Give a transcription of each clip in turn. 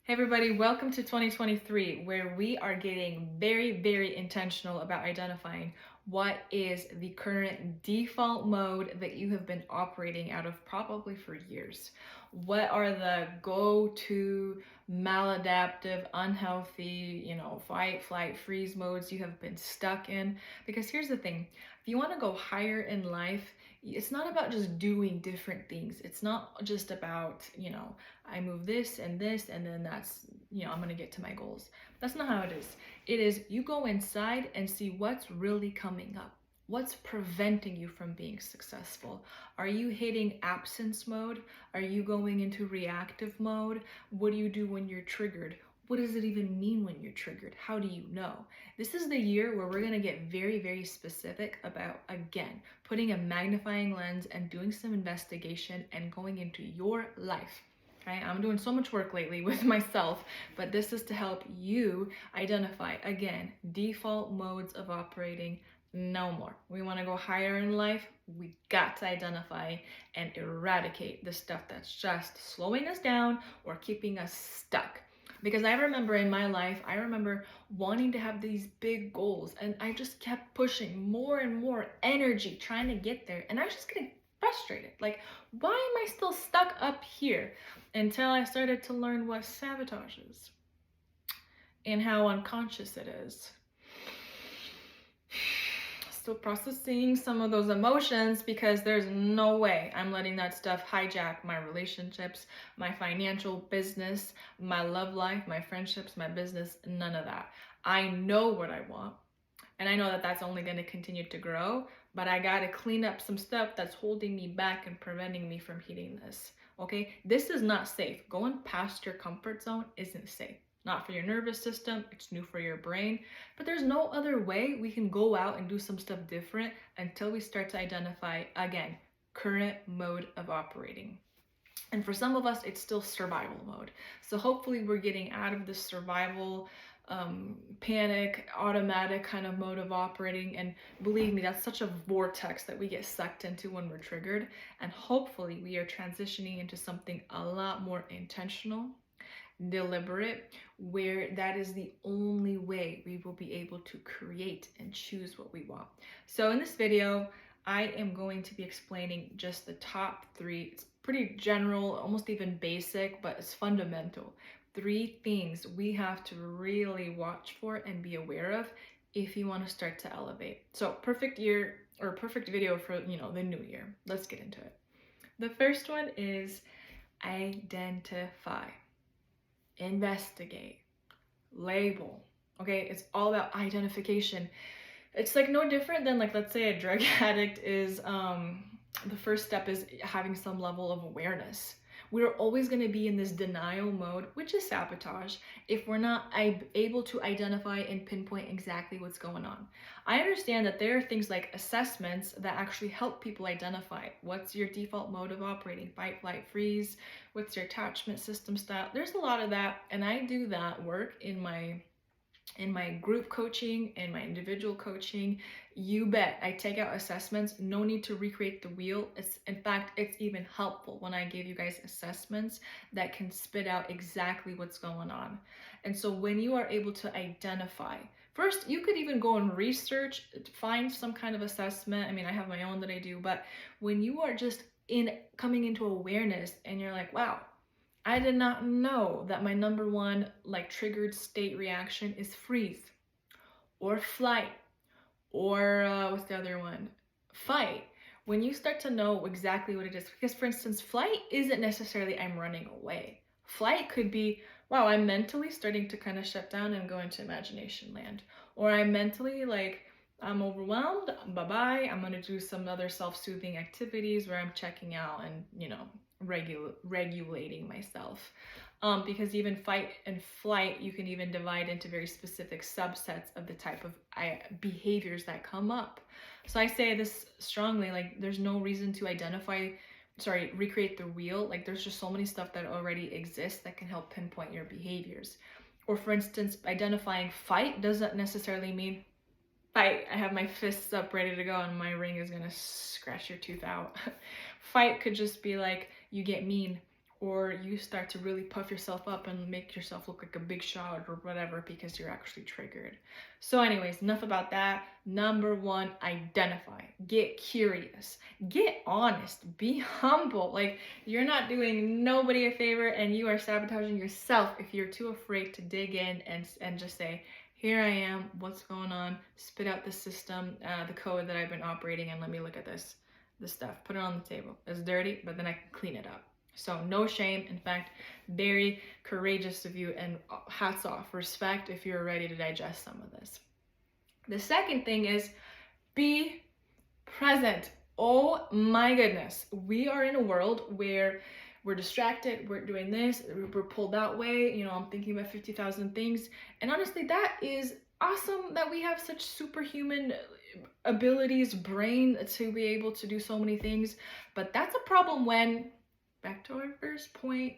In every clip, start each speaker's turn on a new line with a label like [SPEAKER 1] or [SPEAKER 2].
[SPEAKER 1] Hey everybody, welcome to 2023, where we are getting very intentional about identifying what is the current default mode that you have been operating out of probably for years. What are the go-to maladaptive, unhealthy, fight, flight, freeze modes you have been stuck in? Because here's the thing, if you want to go higher in life, it's not about just doing different things. It's not just about, I move this and this, and then I'm going to get to my goals. That's not how it is. It is you go inside and see what's really coming up. What's preventing you from being successful? Are you hitting absence mode? Are you going into reactive mode? What do you do when you're triggered? What does it even mean when you're triggered? How do you know? This is the year where we're going to get very specific about, again, putting a magnifying lens and doing some investigation and going into your life. Okay? I'm doing so much work lately with myself, but this is to help you identify, again, default modes of operating. No more. We want to go higher in life. We got to identify and eradicate the stuff that's just slowing us down or keeping us stuck. Because I remember in my life, I remember wanting to have these big goals, and I just kept pushing more and more energy trying to get there, and I was just getting frustrated. Like, why am I still stuck up here? Until I started to learn what sabotage is and how unconscious it is. Still processing some of those emotions because there's no way I'm letting that stuff hijack my relationships, my financial business, my love life, my friendships, my business, none of that. I know what I want, and I know that that's only going to continue to grow, but I got to clean up some stuff that's holding me back and preventing me from hitting this. Okay, this is not safe. Going past your comfort zone isn't safe. Not for your nervous system, it's new for your brain. But there's no other way we can go out and do some stuff different until we start to identify, again, current mode of operating. And for some of us, it's still survival mode. So hopefully we're getting out of this survival, panic, automatic kind of mode of operating. And believe me, that's such a vortex that we get sucked into when we're triggered. And hopefully we are transitioning into something a lot more intentional, deliberate, where that is the only way we will be able to create and choose what we want. So in this video, I am going to be explaining just the top 3. It's pretty general, almost even basic, but it's fundamental. 3 things we have to really watch for and be aware of if you want to start to elevate. So perfect year or perfect video for, the new year. Let's get into it. The first one is identify. Investigate, label. Okay, it's all about identification. It's like no different than, like, let's say a drug addict is the first step is having some level of awareness. We're always going to be in this denial mode, which is sabotage, if we're not able to identify and pinpoint exactly what's going on. I understand that there are things like assessments that actually help people identify what's your default mode of operating, fight, flight, freeze, what's your attachment system style. There's a lot of that, and I do that work in my group coaching and my individual coaching. You bet. I take out assessments. No need to recreate the wheel. In fact, it's even helpful when I give you guys assessments that can spit out exactly what's going on. And so when you are able to identify, first, you could even go and research, find some kind of assessment. I mean, I have my own that I do, but when you are just coming into awareness and you're like, wow, I did not know that my number one triggered state reaction is freeze or flight or what's the other one? Fight. When you start to know exactly what it is, because for instance, flight isn't necessarily I'm running away. Flight could be, wow, I'm mentally starting to kind of shut down and go into imagination land. Or I'm mentally I'm overwhelmed, bye-bye. I'm going to do some other self-soothing activities where I'm checking out and, regulating myself. Because even fight and flight, you can even divide into very specific subsets of the type of behaviors that come up. So I say this strongly, there's no reason to recreate the wheel. There's just so many stuff that already exists that can help pinpoint your behaviors. Or for instance, identifying fight doesn't necessarily mean fight, I have my fists up ready to go and my ring is gonna scratch your tooth out. Fight could just be like you get mean or you start to really puff yourself up and make yourself look like a big shot or whatever because you're actually triggered. So anyways, enough about that. Number one, identify. Get curious. Get honest. Be humble. Like, you're not doing nobody a favor, and you are sabotaging yourself if you're too afraid to dig in and just say, here I am, what's going on, spit out the system, the code that I've been operating, and let me look at this stuff, put it on the table. It's dirty, but then I can clean it up. So no shame. In fact, very courageous of you, and hats off, respect if you're ready to digest some of this. The second thing is be present. Oh my goodness. We are in a world where we're distracted, we're doing this, we're pulled that way, you know, I'm thinking about 50,000 things. And honestly, that is awesome that we have such superhuman abilities, brain to be able to do so many things. But that's a problem when, back to our first point,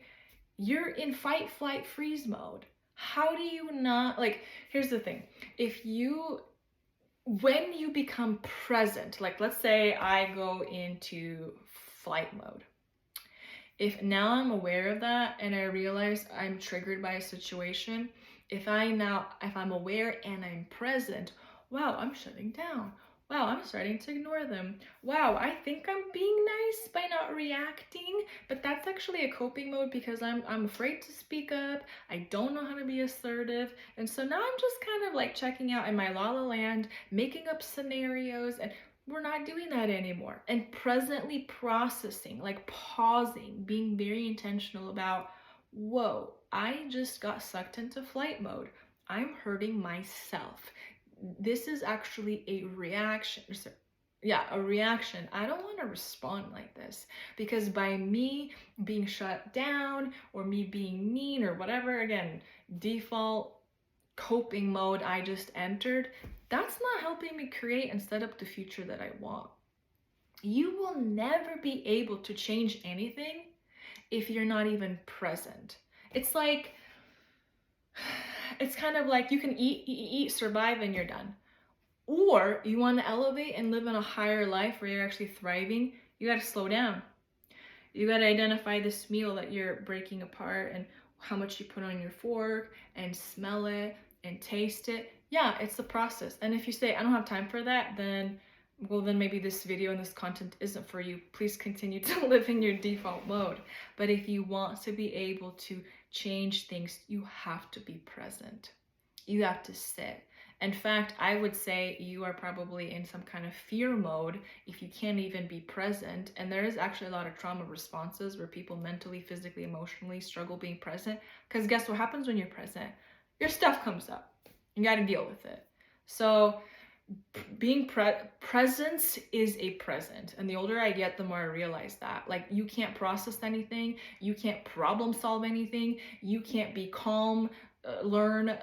[SPEAKER 1] you're in fight, flight, freeze mode. How do you not, like, here's the thing. When you become present, like let's say I go into flight mode. If now I'm aware of that and I realize I'm triggered by a situation, if I'm aware and I'm present, wow, I'm shutting down. Wow, I'm starting to ignore them. Wow, I think I'm being nice by not reacting, but that's actually a coping mode because I'm afraid to speak up. I don't know how to be assertive. And so now I'm just kind of like checking out in my la la land, making up scenarios, and we're not doing that anymore. And presently processing, like pausing, being very intentional about, whoa, I just got sucked into flight mode. I'm hurting myself. This is actually a reaction. A reaction. I don't want to respond like this, because by me being shut down or me being mean or whatever, again, default coping mode I just entered, that's not helping me create and set up the future that I want. You will never be able to change anything if you're not even present. It's kind of like you can eat, survive, and you're done. Or you want to elevate and live in a higher life where you're actually thriving, you got to slow down. You got to identify this meal that you're breaking apart and how much you put on your fork, and smell it and taste it. Yeah, it's the process. And if you say, I don't have time for that, then maybe this video and this content isn't for you. Please continue to live in your default mode. But if you want to be able to change things, you have to be present. You have to sit. In fact, I would say you are probably in some kind of fear mode if you can't even be present. And there is actually a lot of trauma responses where people mentally, physically, emotionally struggle being present. Because guess what happens when you're present? Your stuff comes up. You got to deal with it. So being presence is a present. And the older I get, the more I realize that. Like, you can't process anything. You can't problem solve anything. You can't be calm, learn,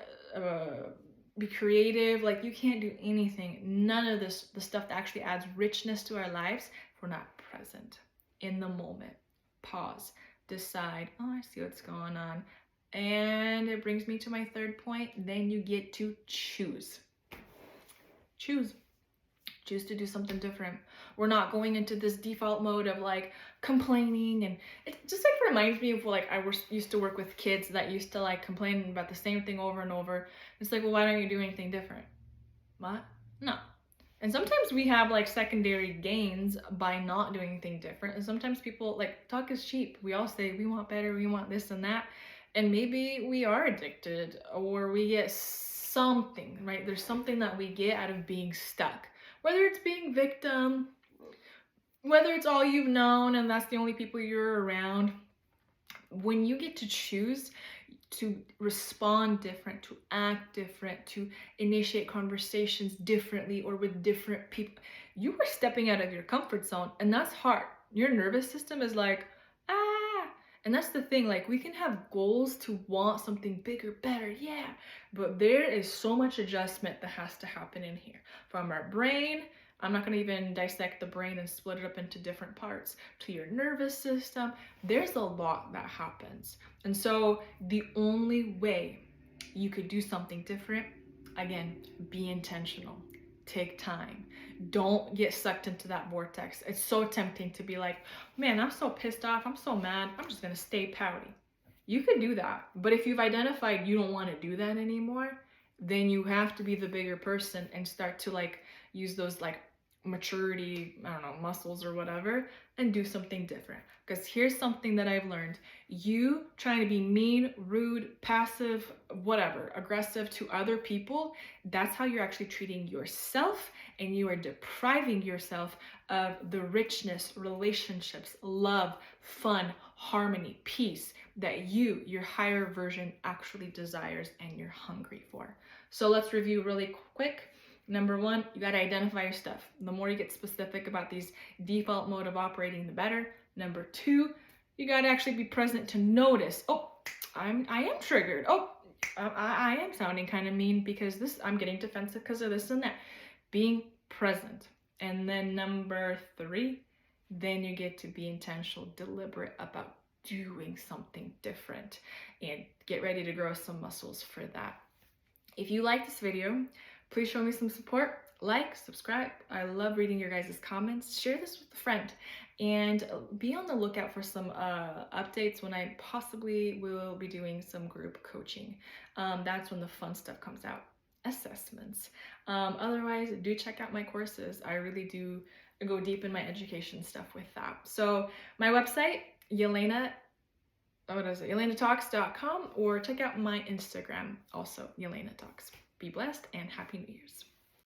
[SPEAKER 1] be creative. Like, you can't do anything. None of this, the stuff that actually adds richness to our lives, if we're not present in the moment. Pause, decide, oh, I see what's going on. And it brings me to my third point. Then you get to choose. Choose to do something different. We're not going into this default mode of like complaining, and it just like reminds me of like used to work with kids that used to like complain about the same thing over and over. It's like, well, why don't you do anything different? What? No. And sometimes we have like secondary gains by not doing anything different. And sometimes people, like, talk is cheap. We all say we want better, we want this and that. And maybe we are addicted, or we get something, right? There's something that we get out of being stuck. Whether it's being victim, whether it's all you've known and that's the only people you're around. When you get to choose to respond different, to act different, to initiate conversations differently or with different people, you are stepping out of your comfort zone, and that's hard. Your nervous system is like, and that's the thing, like, we can have goals to want something bigger, better, yeah, but there is so much adjustment that has to happen in here. From our brain, I'm not gonna even dissect the brain and split it up into different parts, to your nervous system, there's a lot that happens. And so the only way you could do something different, again, be intentional. take time. Don't get sucked into that vortex. It's so tempting to be like, man, I'm so pissed off, I'm so mad, I'm just gonna stay pouty. You could do that, but if you've identified you don't want to do that anymore, then you have to be the bigger person and start to like use those like maturity, I don't know, muscles or whatever, and do something different. Because here's something that I've learned. You trying to be mean, rude, passive, whatever, aggressive to other people, that's how you're actually treating yourself, and you are depriving yourself of the richness, relationships, love, fun, harmony, peace that you, your higher version, actually desires and you're hungry for. So let's review really quick. Number one, you got to identify your stuff. The more you get specific about these default mode of operating, the better. Number two, you got to actually be present to notice, oh, I am triggered. Oh, I am sounding kind of mean because I'm getting defensive because of this and that. Being present. And then number three, then you get to be intentional, deliberate about doing something different, and get ready to grow some muscles for that. If you like this video, please show me some support. Like, subscribe. I love reading your guys' comments. Share this with a friend, and be on the lookout for some updates when I possibly will be doing some group coaching. That's when the fun stuff comes out. Assessments. Otherwise, do check out my courses. I really do go deep in my education stuff with that. So my website, YelenaTalks.com, or check out my Instagram, also Yelena Talks. Be blessed and Happy New Year's.